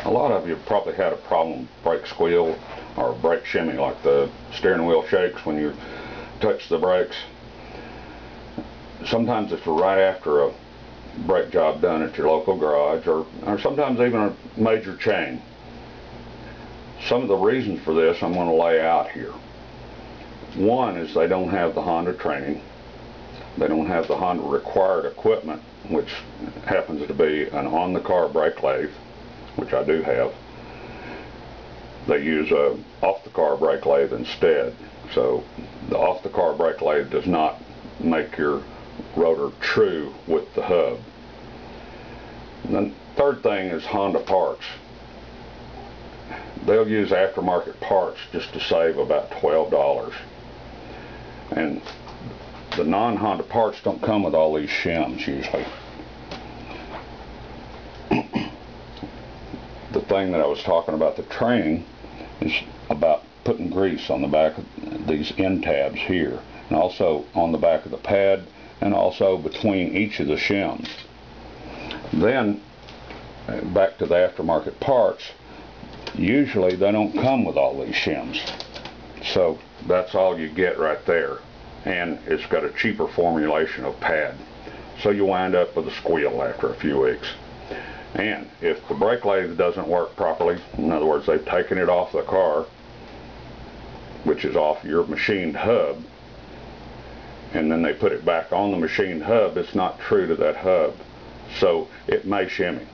A lot of you probably had a problem with brake squeal or brake shimmy, like the steering wheel shakes when you touch the brakes. Sometimes it's right after a brake job done at your local garage, or sometimes even a major chain. Some of the reasons for this I'm going to lay out here. One is they don't have the Honda training. They don't have the Honda required equipment, which happens to be an on-the-car brake lathe, which I do have. They use a off-the-car brake lathe instead. So the off-the-car brake lathe does not make your rotor true with the hub. And then third thing is Honda parts. They'll use aftermarket parts just to save about $12. And the non-Honda parts don't come with all these shims usually. The thing that I was talking about, the training, is about putting grease on the back of these end tabs here, and also on the back of the pad, and also between each of the shims. Then back to the aftermarket parts, usually they don't come with all these shims, so that's all you get right there, and it's got a cheaper formulation of pad, so you wind up with a squeal after a few weeks. And if the brake lathe doesn't work properly, in other words, they've taken it off the car, which is off your machined hub, and then they put it back on the machined hub, it's not true to that hub, so it may shimmy.